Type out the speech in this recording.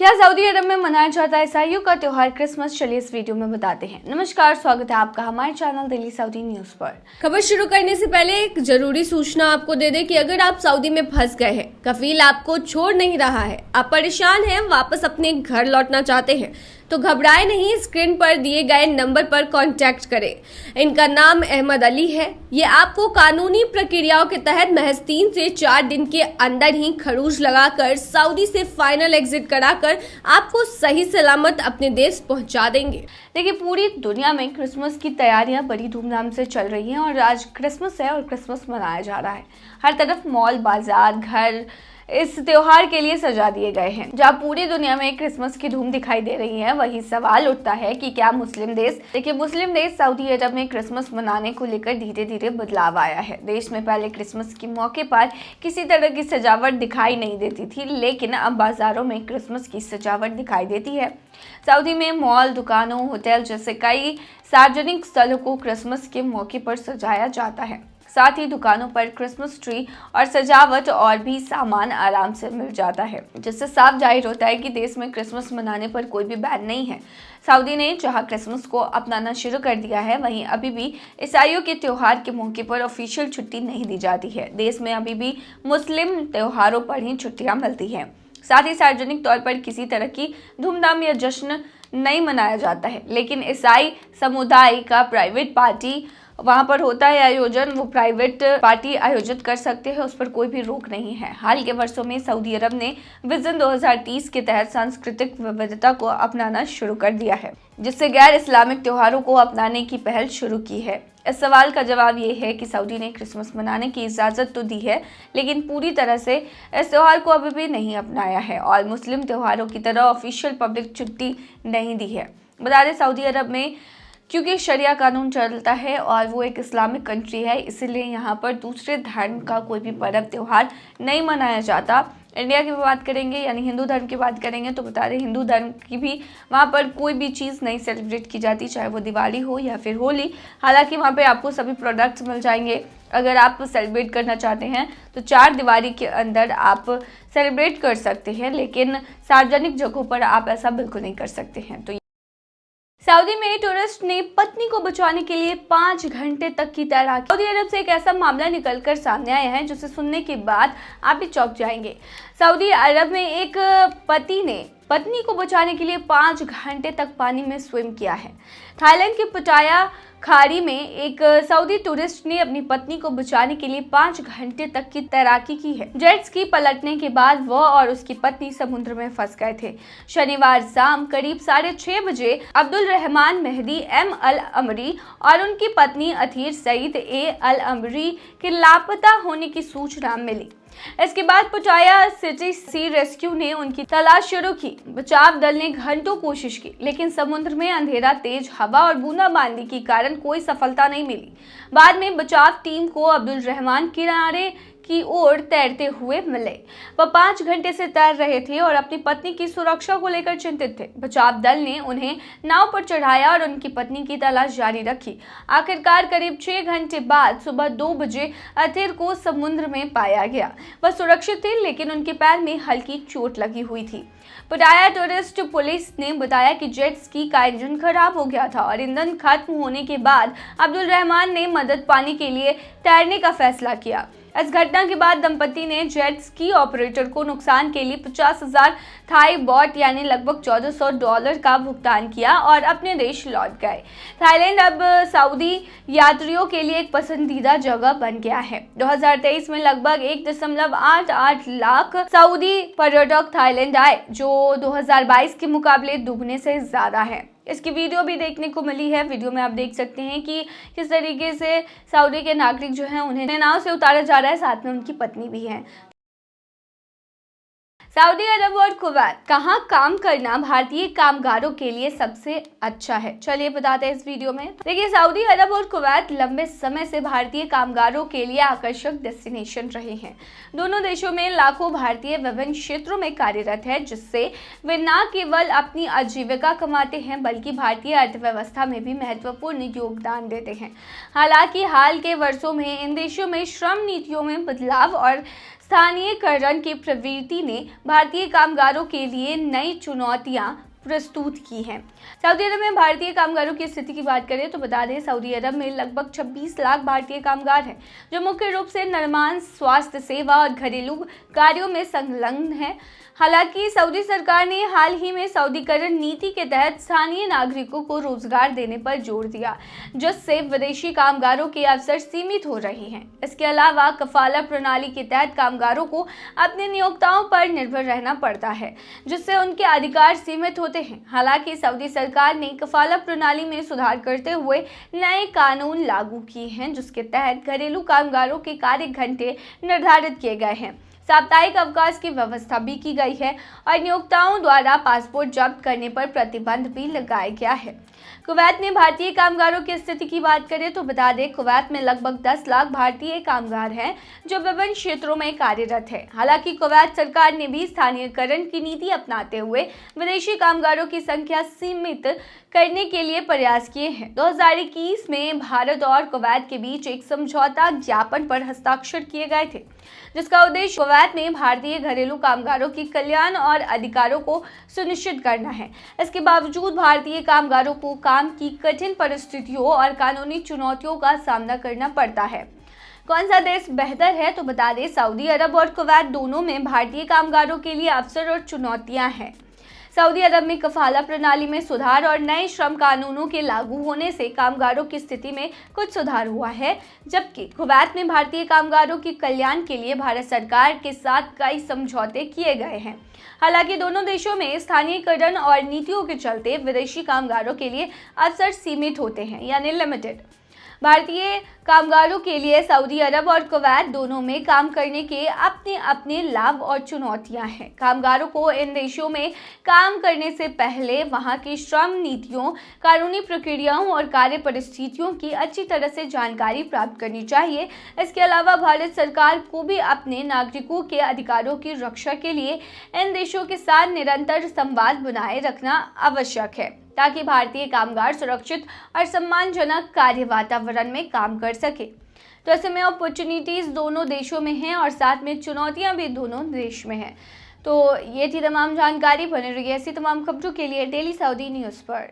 क्या सऊदी अरब में मनाया जाता है ईसाइयों का त्योहार क्रिसमस? चलिए इस वीडियो में बताते हैं। नमस्कार, स्वागत है आपका हमारे चैनल दिल्ली सऊदी न्यूज पर। खबर शुरू करने से पहले एक जरूरी सूचना आपको दे दें कि अगर आप सऊदी में फंस गए हैं, कफील आपको छोड़ नहीं रहा है, आप परेशान हैं, वापस अपने घर लौटना चाहते हैं, तो घबराए नहीं, स्क्रीन पर दिए गए नंबर पर कांटेक्ट करें। इनका नाम अहमद अली है। ये आपको कानूनी प्रक्रियाओं के तहत महज 3 से 4 दिन के अंदर ही खरूज लगाकर सऊदी से फाइनल एग्जिट कराकर आपको सही सलामत अपने देश पहुंचा देंगे। देखिए, पूरी दुनिया में क्रिसमस की तैयारियां बड़ी धूमधाम से चल रही हैं और आज क्रिसमस है और क्रिसमस मनाया जा रहा है। हर तरफ मॉल, बाजार, घर इस त्योहार के लिए सजा दिए गए हैं। जहाँ पूरी दुनिया में क्रिसमस की धूम दिखाई दे रही है, वही सवाल उठता है कि क्या मुस्लिम देश सऊदी अरब में क्रिसमस मनाने को लेकर धीरे धीरे बदलाव आया है। देश में पहले क्रिसमस के मौके पर किसी तरह की सजावट दिखाई नहीं देती थी, लेकिन अब बाजारों में क्रिसमस की सजावट दिखाई देती है। सऊदी में मॉल, दुकानों, होटल जैसे कई सार्वजनिक स्थलों को क्रिसमस के मौके पर सजाया जाता है। साथ ही दुकानों पर क्रिसमस ट्री और सजावट और भी सामान आराम से मिल जाता है, जिससे साफ जाहिर होता है कि देश में क्रिसमस मनाने पर कोई भी बैन नहीं है। सऊदी ने जहां क्रिसमस को अपनाना शुरू कर दिया है, वहीं अभी भी ईसाइयों के त्योहार के मौके पर ऑफिशियल छुट्टी नहीं दी जाती है। देश में अभी भी मुस्लिम त्योहारों पर ही छुट्टियां मिलती हैं। साथ ही सार्वजनिक तौर पर किसी तरह की धूमधाम या जश्न नहीं मनाया जाता है, लेकिन ईसाई समुदाय का प्राइवेट पार्टी वहां पर होता है आयोजन, वो प्राइवेट पार्टी आयोजित कर सकते हैं, उस पर कोई भी रोक नहीं है। हाल के वर्षों में सऊदी अरब ने विजन 2030 के तहत सांस्कृतिक विविधता को अपनाना शुरू कर दिया है, जिससे गैर इस्लामिक त्योहारों को अपनाने की पहल शुरू की है। इस सवाल का जवाब ये है कि सऊदी ने क्रिसमस मनाने की इजाजत तो दी है, लेकिन पूरी तरह से इस त्योहार को अभी भी नहीं अपनाया है और मुस्लिम त्योहारों की तरह ऑफिशियल पब्लिक छुट्टी नहीं दी है। बता दें, सऊदी अरब में क्योंकि शरिया कानून चलता है और वो एक इस्लामिक कंट्री है, इसीलिए यहाँ पर दूसरे धर्म का कोई भी पर्व त्योहार नहीं मनाया जाता। इंडिया की बात करेंगे, यानी हिंदू धर्म की बात करेंगे, तो बता दें हिंदू धर्म की भी वहाँ पर कोई भी चीज़ नहीं सेलिब्रेट की जाती, चाहे वो दिवाली हो या फिर होली। हालांकि वहाँ पे आपको सभी प्रोडक्ट्स मिल जाएंगे। अगर आप सेलिब्रेट करना चाहते हैं तो 4 दिवाली के अंदर आप सेलिब्रेट कर सकते हैं, लेकिन सार्वजनिक जगहों पर आप ऐसा बिल्कुल नहीं कर सकते हैं। तो सऊदी में टूरिस्ट ने पत्नी को बचाने के लिए 5 घंटे तक की तैराकी। सऊदी अरब से एक ऐसा मामला निकलकर सामने आया है जिसे सुनने के बाद आप भी चौंक जाएंगे। सऊदी अरब में एक पति ने पत्नी को बचाने के लिए 5 घंटे तक पानी में स्विम किया है। थाईलैंड के पटाया खाड़ी में एक सऊदी टूरिस्ट ने अपनी पत्नी को बचाने के लिए 5 घंटे तक की तैराकी की है। जेट स्की पलटने के बाद वह और उसकी पत्नी समुद्र में फंस गए थे। शनिवार शाम करीब 6:30 बजे अब्दुल रहमान मेहदी एम अल अमरी और उनकी पत्नी अथीर सईद ए अल अमरी के लापता होने की सूचना मिली। इसके बाद पटाया सिटी सी रेस्क्यू ने उनकी तलाश शुरू की। बचाव दल ने घंटों कोशिश की, लेकिन समुद्र में अंधेरा, तेज हवा और बूंदाबांदी के कारण कोई सफलता नहीं मिली। बाद में बचाव टीम को अब्दुल रहमान किनारे की ओर तैरते हुए मिले। वह 5 घंटे से तैर रहे थे और अपनी पत्नी की सुरक्षा को लेकर चिंतित थे। बचाव दल ने उन्हें नाव पर चढ़ाया और उनकी पत्नी की तलाश जारी रखी। आखिरकार करीब 6 घंटे बाद सुबह 2 बजे अथीर को समुद्र में पाया गया। वह सुरक्षित थे, लेकिन उनके पैर में हल्की चोट लगी हुई थी। पटाया टूरिस्ट पुलिस ने बताया कि जेट स्की का इंजन खराब हो गया था और ईंधन खत्म होने के बाद अब्दुल रहमान ने मदद पाने के लिए तैरने का फैसला किया। इस घटना के बाद दंपति ने जेट स्की ऑपरेटर को नुकसान के लिए 50,000 थाई बॉट यानी लगभग $1400 का भुगतान किया और अपने देश लौट गए। थाईलैंड अब सऊदी यात्रियों के लिए एक पसंदीदा जगह बन गया है। 2023 में लगभग 1.88 लाख सऊदी पर्यटक थाईलैंड आए, जो 2022 के मुकाबले दुगने से ज्यादा है। इसकी वीडियो भी देखने को मिली है। वीडियो में आप देख सकते हैं कि किस तरीके से सऊदी के नागरिक जो हैं उन्हें नाव से उतारा जा रहा है, साथ में उनकी पत्नी भी है। सऊदी अरब और कुवैत, कहां काम करना भारतीय कामगारों के लिए सबसे अच्छा है? चलिए बताते हैं इस वीडियो में। देखिए, सऊदी अरब और कुवैत लंबे समय से भारतीय कामगारों के लिए आकर्षक डेस्टिनेशन रहे हैं। दोनों देशों में लाखों भारतीय विभिन्न क्षेत्रों में कार्यरत हैं, जिससे वे न केवल अपनी आजीविका कमाते हैं, बल्कि भारतीय अर्थव्यवस्था में भी महत्वपूर्ण योगदान देते हैं। हालांकि हाल के वर्षों में इन देशों में श्रम नीतियों में बदलाव और स्थानीयकरण की प्रवृत्ति ने भारतीय कामगारों के लिए नई चुनौतियां प्रस्तुत की हैं। सऊदी अरब में भारतीय कामगारों की स्थिति की बात करें तो बता दें, सऊदी अरब में लगभग 26 लाख भारतीय कामगार हैं जो मुख्य रूप से निर्माण, स्वास्थ्य सेवा और घरेलू कार्यों में संलग्न हैं। हालांकि सऊदी सरकार ने हाल ही में सऊदीकरण नीति के तहत स्थानीय नागरिकों को रोजगार देने पर जोर दिया, जिससे विदेशी कामगारों के अवसर सीमित हो रहे हैं। इसके अलावा कफाला प्रणाली के तहत कामगारों को अपने नियोक्ताओं पर निर्भर रहना पड़ता है, जिससे उनके अधिकार सीमित होते हैं। हालांकि सऊदी सरकार ने कफाला प्रणाली में सुधार करते हुए नए कानून लागू किए हैं, जिसके तहत घरेलू कामगारों के कार्य घंटे निर्धारित किए गए हैं, साप्ताहिक अवकाश की व्यवस्था भी की गई है और नियोक्ताओं द्वारा पासपोर्ट जब्त करने पर प्रतिबंध भी लगाया गया है। कुवैत में भारतीय कामगारों की स्थिति की बात करें तो बता दें, कुवैत में लगभग 10 लाख भारतीय कामगार हैं जो विभिन्न क्षेत्रों में कार्यरत है। हालांकि कुवैत सरकार ने भी स्थानीयकरण की नीति अपनाते हुए विदेशी कामगारों की संख्या सीमित करने के लिए प्रयास किए हैं। 2021 में भारत और कुवैत के बीच एक समझौता ज्ञापन पर हस्ताक्षर किए गए थे, जिसका उद्देश्य कुवैत में भारतीय घरेलू कामगारों के कल्याण और अधिकारों को सुनिश्चित करना है। इसके बावजूद भारतीय कामगारों को काम की कठिन परिस्थितियों और कानूनी चुनौतियों का सामना करना पड़ता है। कौन सा देश बेहतर है तो बता दें, सऊदी अरब और कुवैत दोनों में भारतीय कामगारों के लिए अवसर और चुनौतियां हैं। सऊदी अरब में कफाला प्रणाली में सुधार और नए श्रम कानूनों के लागू होने से कामगारों की स्थिति में कुछ सुधार हुआ है, जबकि कुवैत में भारतीय कामगारों के कल्याण के लिए भारत सरकार के साथ कई समझौते किए गए हैं। हालांकि दोनों देशों में स्थानीयकरण और नीतियों के चलते विदेशी कामगारों के लिए अवसर सीमित होते हैं, यानी लिमिटेड। भारतीय कामगारों के लिए सऊदी अरब और कुवैत दोनों में काम करने के अपने अपने लाभ और चुनौतियां हैं। कामगारों को इन देशों में काम करने से पहले वहां की श्रम नीतियों, कानूनी प्रक्रियाओं और कार्य परिस्थितियों की अच्छी तरह से जानकारी प्राप्त करनी चाहिए। इसके अलावा भारत सरकार को भी अपने नागरिकों के अधिकारों की रक्षा के लिए इन देशों के साथ निरंतर संवाद बनाए रखना आवश्यक है, ताकि भारतीय कामगार सुरक्षित और सम्मानजनक कार्य वातावरण में काम कर सके। तो ऐसे में अपॉर्चुनिटीज दोनों देशों में हैं और साथ में चुनौतियां भी दोनों देश में हैं। तो ये थी तमाम जानकारी। बने रहिए ऐसी तमाम खबरों के लिए डेली सऊदी न्यूज़ पर।